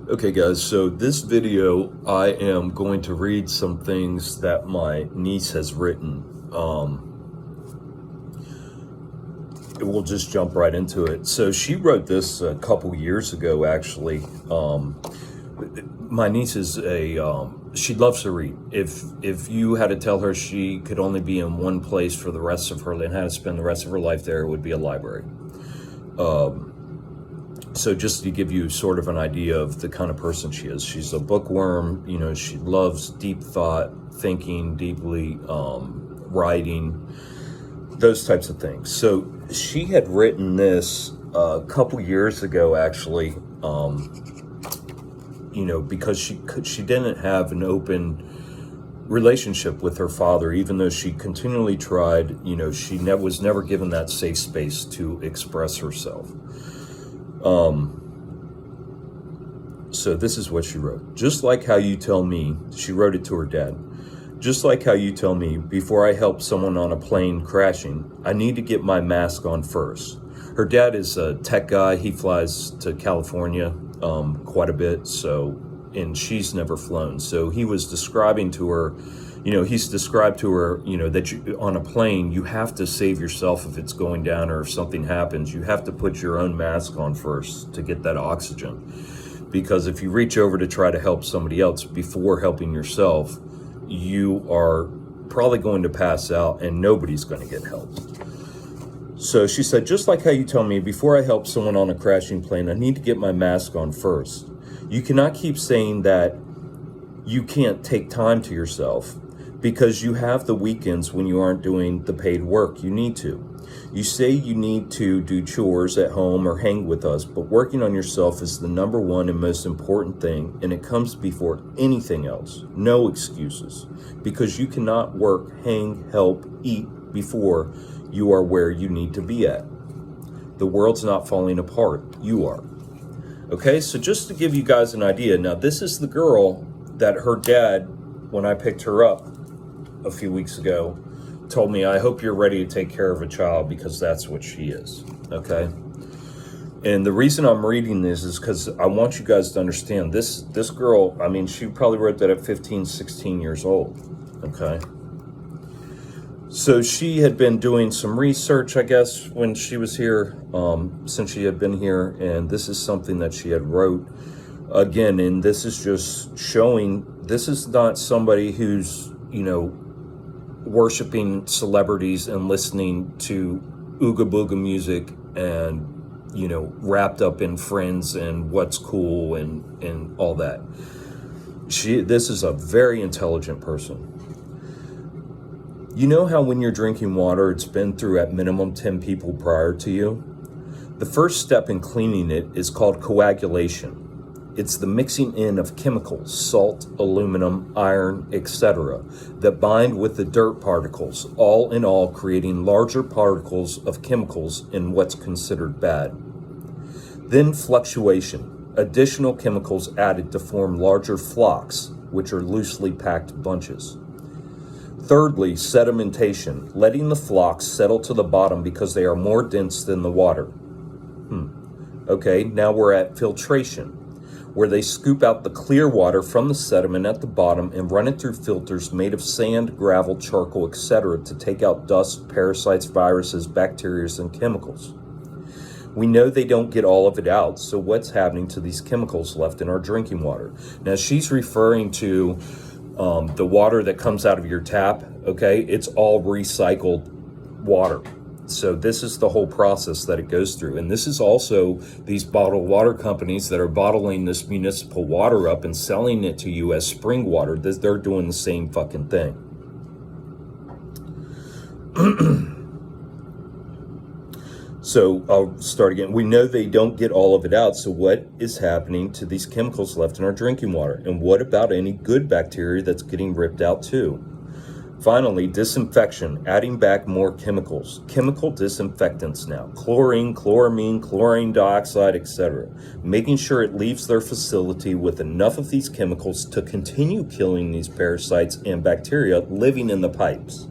Okay guys, so this video I am going to read some things that my niece has written. We'll just jump right into it. So she wrote this a couple years ago actually. My niece is she loves to read. If you had to tell her she could only be in one place for the rest of her and had to spend the rest of her life there, it would be a library. So just to give you sort of an idea of the kind of person she is, she's a bookworm. You know, she loves deep thought, thinking deeply, writing, those types of things. So she had written this a couple years ago, actually, you know, because she didn't have an open relationship with her father, even though she continually tried. You know, she was never given that safe space to express herself. So this is what she wrote. Just like how you tell me, she wrote it to her dad. Just like how you tell me, before I help someone on a plane crashing, I need to get my mask on first. Her dad is a tech guy. He flies to California quite a bit, and she's never flown. So he was describing to her, you know, he's described to her, you know, that on a plane, you have to save yourself if it's going down or if something happens. You have to put your own mask on first to get that oxygen. Because if you reach over to try to help somebody else before helping yourself, you are probably going to pass out and nobody's going to get help. So she said, just like how you tell me, before I help someone on a crashing plane, I need to get my mask on first. You cannot keep saying that you can't take time to yourself because you have the weekends when you aren't doing the paid work you need to. You say you need to do chores at home or hang with us, but working on yourself is the number one and most important thing, and it comes before anything else. No excuses, because you cannot work, hang, help, eat before you are where you need to be at. The world's not falling apart. You are. Okay, so just to give you guys an idea, now this is the girl that her dad, when I picked her up a few weeks ago, told me, I hope you're ready to take care of a child, because that's what she is. Okay, and the reason I'm reading this is because I want you guys to understand this girl. I mean, she probably wrote that at 15, 16 years old. Okay, so she had been doing some research, I guess, when she was here, since she had been here, and this is something that she had wrote again. And this is just showing, this is not somebody who's, you know, worshiping celebrities and listening to ooga booga music and, you know, wrapped up in Friends and what's cool and all that. This is a very intelligent person. You know how when you're drinking water, it's been through at minimum 10 people prior to you? The first step in cleaning it is called coagulation. It's the mixing in of chemicals, salt, aluminum, iron, etc., that bind with the dirt particles, all in all creating larger particles of chemicals in what's considered bad. Then fluctuation, additional chemicals added to form larger flocks, which are loosely packed bunches. Thirdly, sedimentation, letting the flocks settle to the bottom because they are more dense than the water. Okay, now we're at filtration, where they scoop out the clear water from the sediment at the bottom and run it through filters made of sand, gravel, charcoal, etc. to take out dust, parasites, viruses, bacteria, and chemicals. We know they don't get all of it out, so what's happening to these chemicals left in our drinking water? Now she's referring to the water that comes out of your tap, okay? It's all recycled water. So this is the whole process that it goes through. And this is also these bottled water companies that are bottling this municipal water up and selling it to you as spring water. They're doing the same fucking thing. So I'll start again. We know they don't get all of it out. So what is happening to these chemicals left in our drinking water? And what about any good bacteria that's getting ripped out too? Finally, disinfection, adding back more chemicals. Chemical disinfectants now. Chlorine, chloramine, chlorine dioxide, etc. Making sure it leaves their facility with enough of these chemicals to continue killing these parasites and bacteria living in the pipes.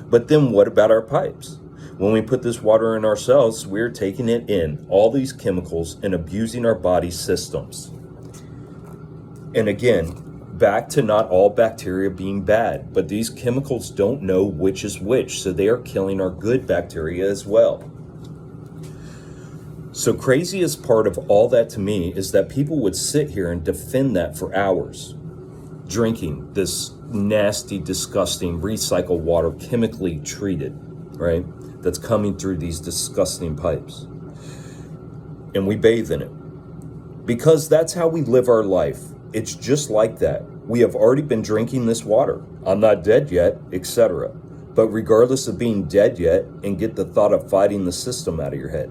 But then what about our pipes? When we put this water in ourselves, we're taking it in, all these chemicals, and abusing our body systems. And again, back to not all bacteria being bad, but these chemicals don't know which is which, so they are killing our good bacteria as well. So craziest part of all that to me is that people would sit here and defend that for hours, drinking this nasty, disgusting recycled water, chemically treated, right? That's coming through these disgusting pipes. And we bathe in it because that's how we live our life. It's just like that. We have already been drinking this water. I'm not dead yet, etc. But regardless of being dead yet, and get the thought of fighting the system out of your head.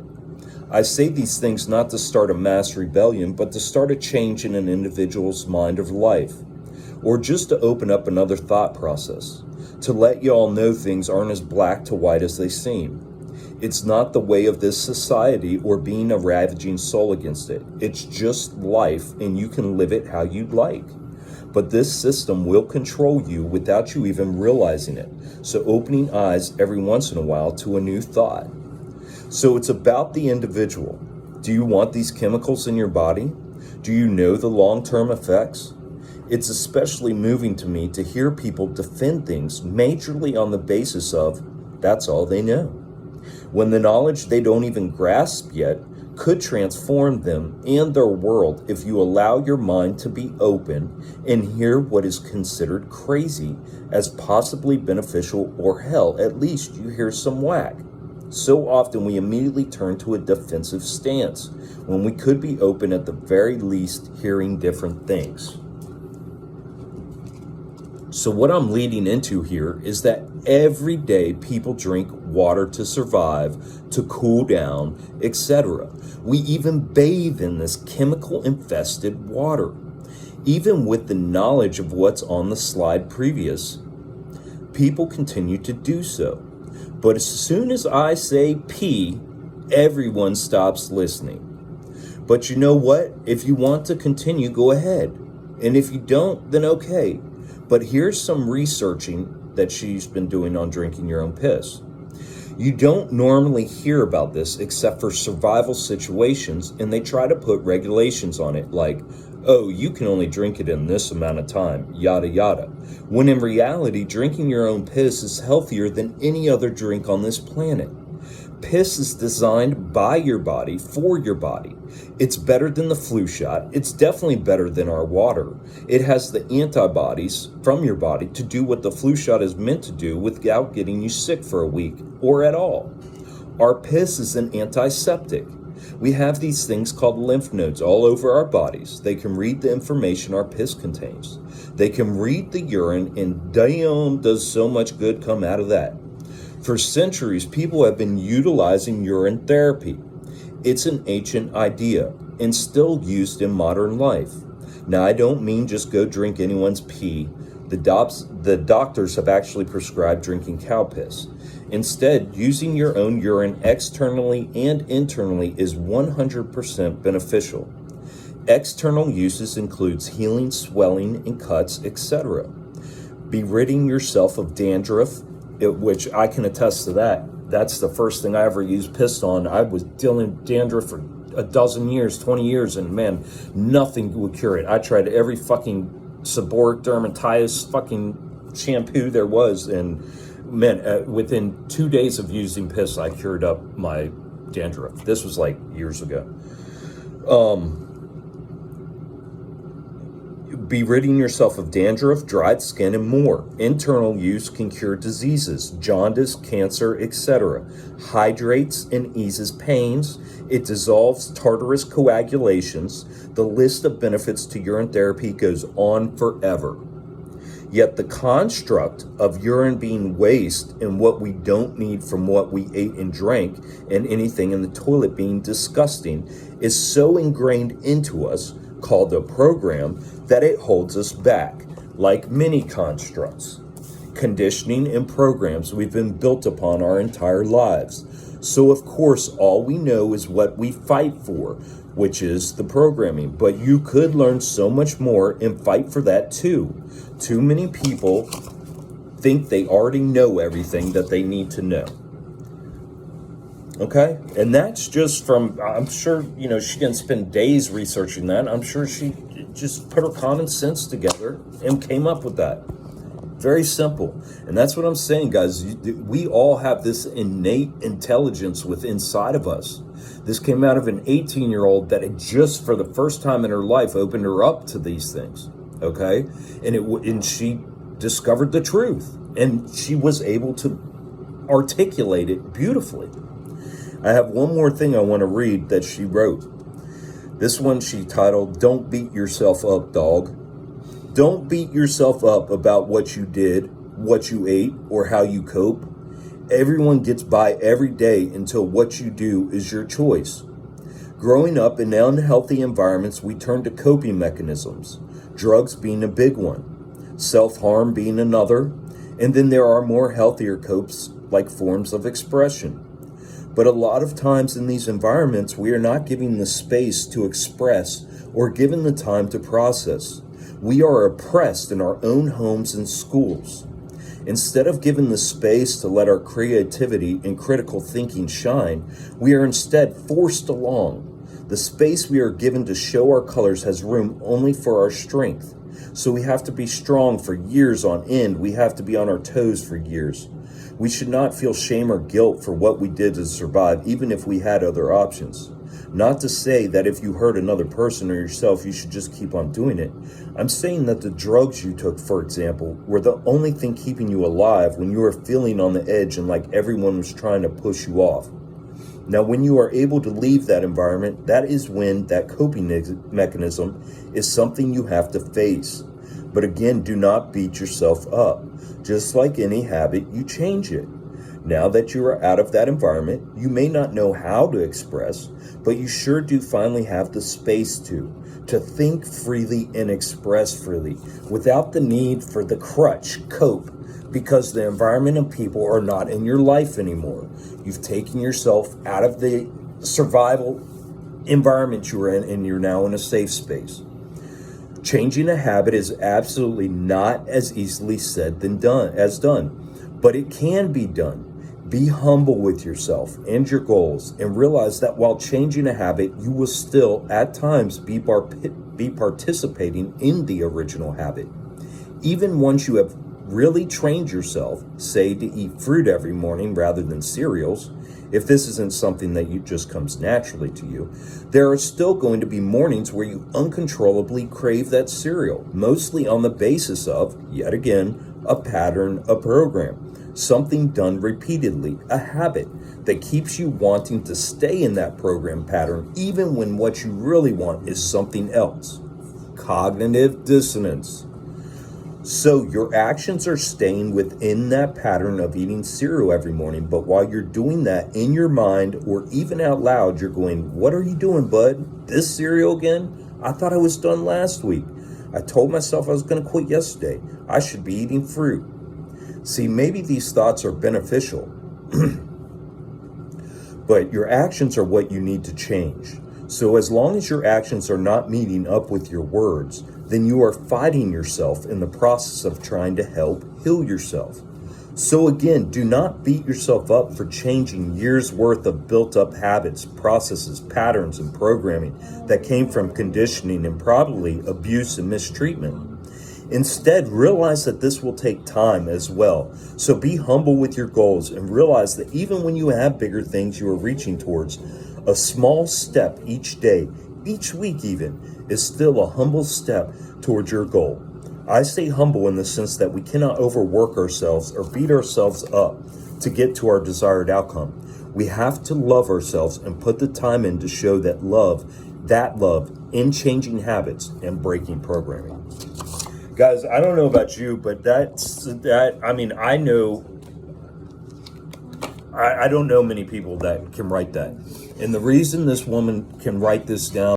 I say these things not to start a mass rebellion, but to start a change in an individual's mind of life, or just to open up another thought process, to let you all know things aren't as black to white as they seem. It's not the way of this society or being a ravaging soul against it. It's just life, and you can live it how you'd like. But this system will control you without you even realizing it. So opening eyes every once in a while to a new thought. So it's about the individual. Do you want these chemicals in your body? Do you know the long-term effects? It's especially moving to me to hear people defend things majorly on the basis of that's all they know, when the knowledge they don't even grasp yet could transform them and their world if you allow your mind to be open and hear what is considered crazy as possibly beneficial, or hell, at least you hear some whack. So often we immediately turn to a defensive stance when we could be open at the very least hearing different things. So what I'm leading into here is that every day people drink water to survive, to cool down, etc. We even bathe in this chemical-infested water. Even with the knowledge of what's on the slide previous, people continue to do so. But as soon as I say pee, everyone stops listening. But you know what? If you want to continue, go ahead. And if you don't, then okay. But here's some researching that she's been doing on drinking your own piss. You don't normally hear about this except for survival situations, and they try to put regulations on it like, oh, you can only drink it in this amount of time, yada yada. When in reality, drinking your own piss is healthier than any other drink on this planet. Piss is designed by your body for your body. It's better than the flu shot. It's definitely better than our water. It has the antibodies from your body to do what the flu shot is meant to do without getting you sick for a week or at all. Our piss is an antiseptic. We have these things called lymph nodes all over our bodies. They can read the information our piss contains. They can read the urine, and damn, does so much good come out of that. For centuries, people have been utilizing urine therapy. It's an ancient idea and still used in modern life. Now, I don't mean just go drink anyone's pee. The doctors have actually prescribed drinking cow piss. Instead, using your own urine externally and internally is 100% beneficial. External uses includes healing, swelling, and cuts, etc. Be ridding yourself of dandruff, which I can attest to that. That's the first thing I ever used piss on. I was dealing with dandruff for a dozen years, 20 years, and man, nothing would cure it. I tried every fucking seborrheic dermatitis fucking shampoo there was, and man, within 2 days of using piss, I cured up my dandruff. This was like years ago. Be ridding yourself of dandruff, dried skin, and more. Internal use can cure diseases, jaundice, cancer, etc. Hydrates and eases pains. It dissolves tartarous coagulations. The list of benefits to urine therapy goes on forever. Yet the construct of urine being waste and what we don't need from what we ate and drank, and anything in the toilet being disgusting, is so ingrained into us, called a program, that it holds us back, like many constructs, conditioning, and programs we've been built upon our entire lives. So of course, all we know is what we fight for, which is the programming. But you could learn so much more and fight for that too. Too many people think they already know everything that they need to know. Okay, and that's just from, I'm sure, she didn't spend days researching that. I'm sure she just put her common sense together and came up with that. Very simple. And that's what I'm saying, guys. We all have this innate intelligence within inside of us. This came out of an 18-year-old that had just for the first time in her life opened her up to these things. Okay, and she discovered the truth, and she was able to articulate it beautifully. I have one more thing I want to read that she wrote. This one she titled, "Don't Beat Yourself Up, Dog." Don't beat yourself up about what you did, what you ate, or how you cope. Everyone gets by every day until what you do is your choice. Growing up in unhealthy environments, we turn to coping mechanisms, drugs being a big one, self-harm being another, and then there are more healthier copes like forms of expression. But a lot of times in these environments, we are not given the space to express or given the time to process. We are oppressed in our own homes and schools. Instead of given the space to let our creativity and critical thinking shine, we are instead forced along. The space we are given to show our colors has room only for our strength. So we have to be strong for years on end. We have to be on our toes for years. We should not feel shame or guilt for what we did to survive, even if we had other options. Not to say that if you hurt another person or yourself, you should just keep on doing it. I'm saying that the drugs you took, for example, were the only thing keeping you alive when you were feeling on the edge and like everyone was trying to push you off. Now, when you are able to leave that environment, that is when that coping mechanism is something you have to face. But again, do not beat yourself up. Just like any habit, you change it. Now that you are out of that environment, you may not know how to express, but you sure do finally have the space to think freely and express freely without the need for the crutch, cope, because the environment and people are not in your life anymore. You've taken yourself out of the survival environment you were in, and you're now in a safe space. Changing a habit is absolutely not as easily said than done, but it can be done. Be humble with yourself and your goals, and realize that while changing a habit, you will still at times be participating in the original habit. Even once you have really trained yourself, say to eat fruit every morning rather than cereals, if this isn't something that just comes naturally to you, there are still going to be mornings where you uncontrollably crave that cereal, mostly on the basis of, yet again, a pattern, a program. Something done repeatedly, a habit that keeps you wanting to stay in that program pattern even when what you really want is something else. Cognitive dissonance. So your actions are staying within that pattern of eating cereal every morning, but while you're doing that in your mind or even out loud, you're going, "What are you doing, bud? This cereal again? I thought I was done last week. I told myself I was going to quit yesterday. I should be eating fruit." See, maybe these thoughts are beneficial, but your actions are what you need to change. So as long as your actions are not meeting up with your words, then you are fighting yourself in the process of trying to help heal yourself. So again, do not beat yourself up for changing years worth of built up habits, processes, patterns, and programming that came from conditioning and probably abuse and mistreatment. Instead, realize that this will take time as well. So be humble with your goals and realize that even when you have bigger things you are reaching towards, a small step each day, each week even, is still a humble step towards your goal. I say humble in the sense that we cannot overwork ourselves or beat ourselves up to get to our desired outcome. We have to love ourselves and put the time in to show that love in changing habits and breaking programming. Guys, I don't know about you, but I don't know many people that can write that. And the reason this woman can write this down